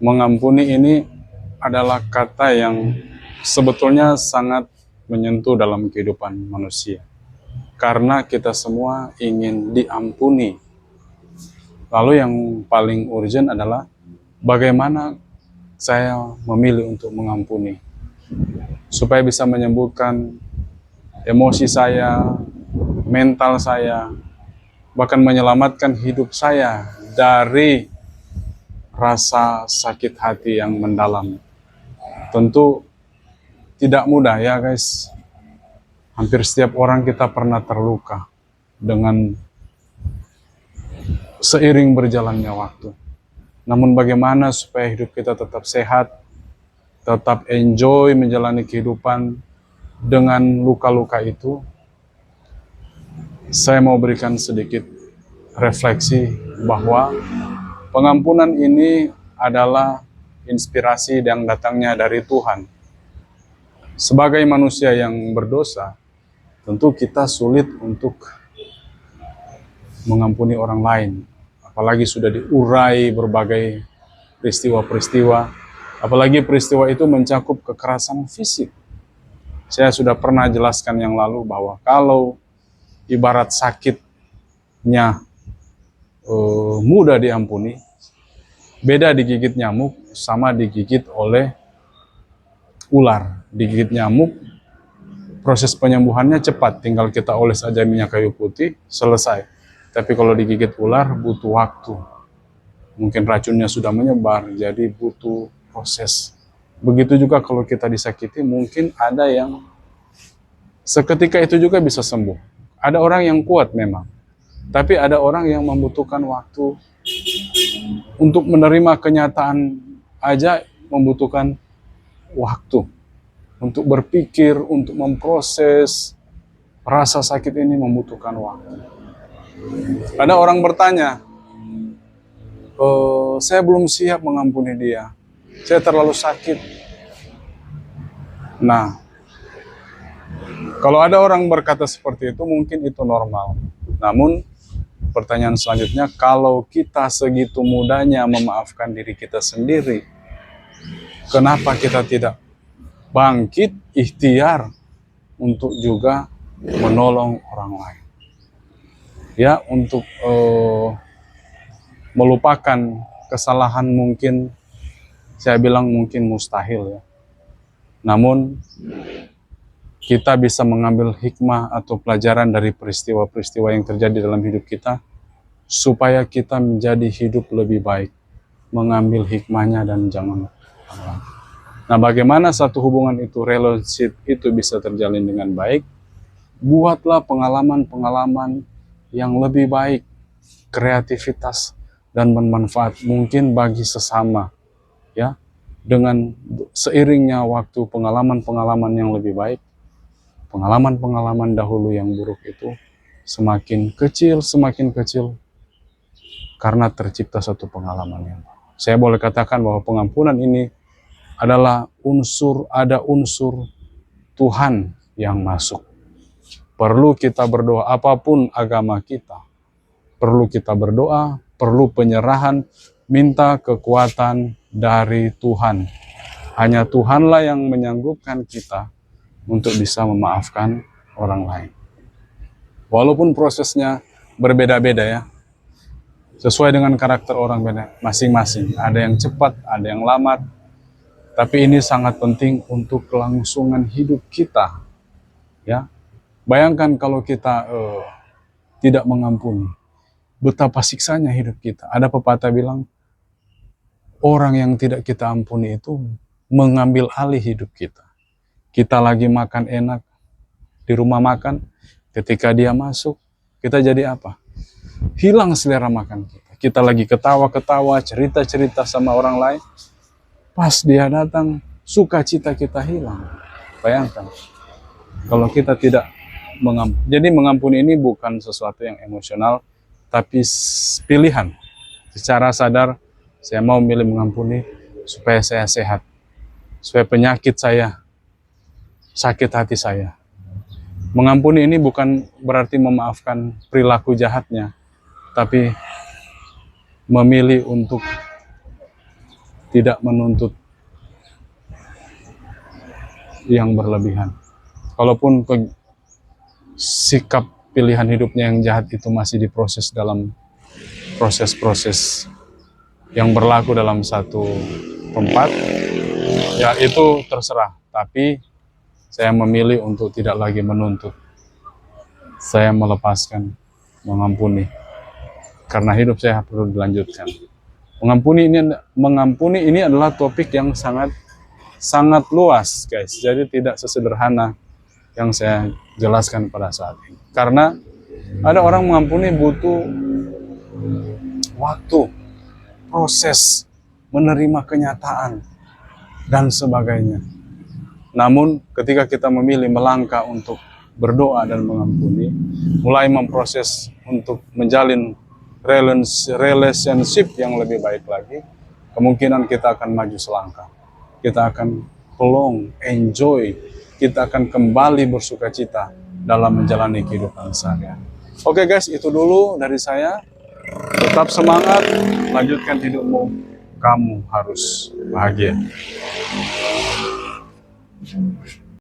Mengampuni ini adalah kata yang sebetulnya sangat menyentuh dalam kehidupan manusia. Karena kita semua ingin diampuni. Lalu yang paling urgent adalah bagaimana saya memilih untuk mengampuni. Supaya bisa menyembuhkan emosi saya, mental saya, bahkan menyelamatkan hidup saya dari rasa sakit hati yang mendalam. Tentu tidak mudah ya guys. Hampir setiap orang kita pernah terluka dengan seiring berjalannya waktu. Namun bagaimana supaya hidup kita tetap sehat, tetap enjoy menjalani kehidupan dengan luka-luka itu? Saya mau berikan sedikit refleksi bahwa pengampunan ini adalah inspirasi yang datangnya dari Tuhan. Sebagai manusia yang berdosa, tentu kita sulit untuk mengampuni orang lain. Apalagi sudah diurai berbagai peristiwa-peristiwa. Apalagi peristiwa itu mencakup kekerasan fisik. Saya sudah pernah jelaskan yang lalu bahwa kalau ibarat sakitnya mudah diampuni, beda digigit nyamuk sama digigit oleh ular. Digigit nyamuk, proses penyembuhannya cepat, tinggal kita oles aja minyak kayu putih, selesai. Tapi kalau digigit ular butuh waktu. Mungkin racunnya sudah menyebar, jadi butuh proses. Begitu juga kalau kita disakiti, mungkin ada yang seketika itu juga bisa sembuh. Ada orang yang kuat memang, tapi ada orang yang membutuhkan waktu untuk menerima kenyataan aja, membutuhkan waktu untuk berpikir, untuk memproses rasa sakit ini membutuhkan waktu. Ada orang bertanya, saya belum siap mengampuni dia, saya terlalu sakit. Nah, kalau ada orang berkata seperti itu, mungkin itu normal. Namun, pertanyaan selanjutnya, kalau kita segitu mudahnya memaafkan diri kita sendiri, kenapa kita tidak bangkit, ikhtiar untuk juga menolong orang lain? Ya, untuk melupakan kesalahan mungkin, saya bilang mungkin mustahil ya. Namun, kita bisa mengambil hikmah atau pelajaran dari peristiwa-peristiwa yang terjadi dalam hidup kita, supaya kita menjadi hidup lebih baik, mengambil hikmahnya dan jangan lupa. Nah, bagaimana satu hubungan itu, relationship itu bisa terjalin dengan baik? Buatlah pengalaman-pengalaman yang lebih baik, kreativitas dan bermanfaat mungkin bagi sesama, ya. Dengan seiringnya waktu, pengalaman-pengalaman yang lebih baik, pengalaman-pengalaman dahulu yang buruk itu semakin kecil, karena tercipta satu pengalaman yang baru. Saya boleh katakan bahwa pengampunan ini adalah ada unsur Tuhan yang masuk. Perlu kita berdoa, apapun agama kita, perlu kita berdoa, perlu penyerahan, minta kekuatan dari Tuhan. Hanya Tuhanlah yang menyanggupkan kita untuk bisa memaafkan orang lain. Walaupun prosesnya berbeda-beda ya, sesuai dengan karakter orang beda masing-masing. Ada yang cepat, ada yang lambat. Tapi ini sangat penting untuk kelangsungan hidup kita. Ya, bayangkan kalau kita tidak mengampuni, betapa siksanya hidup kita. Ada pepatah bilang, orang yang tidak kita ampuni itu mengambil alih hidup kita. Kita lagi makan enak di rumah makan, ketika dia masuk, kita jadi apa? Hilang selera makan kita. Kita lagi ketawa-ketawa, cerita-cerita sama orang lain, pas dia datang, sukacita kita hilang. Bayangkan, kalau kita tidak mengampuni. Jadi mengampuni ini bukan sesuatu yang emosional, tapi pilihan. Secara sadar, saya mau milih mengampuni supaya saya sehat, supaya penyakit saya, sakit hati saya. Mengampuni ini bukan berarti memaafkan perilaku jahatnya, tapi memilih untuk tidak menuntut yang berlebihan. Kalaupun sikap pilihan hidupnya yang jahat itu masih diproses dalam proses-proses yang berlaku dalam satu tempat, ya itu terserah. Tapi saya memilih untuk tidak lagi menuntut. Saya melepaskan, mengampuni. Karena hidup saya perlu dilanjutkan. Mengampuni ini adalah topik yang sangat luas, guys. Jadi tidak sesederhana yang saya jelaskan pada saat ini. Karena ada orang mengampuni butuh waktu, proses, menerima kenyataan, dan sebagainya. Namun ketika kita memilih melangkah untuk berdoa dan mengampuni, mulai memproses untuk menjalin relationship yang lebih baik lagi, kemungkinan kita akan maju selangkah. Kita akan plong, enjoy, kita akan kembali bersuka cita dalam menjalani kehidupan sehari-hari. Oke guys, itu dulu dari saya. Tetap semangat, lanjutkan hidupmu. Kamu harus bahagia.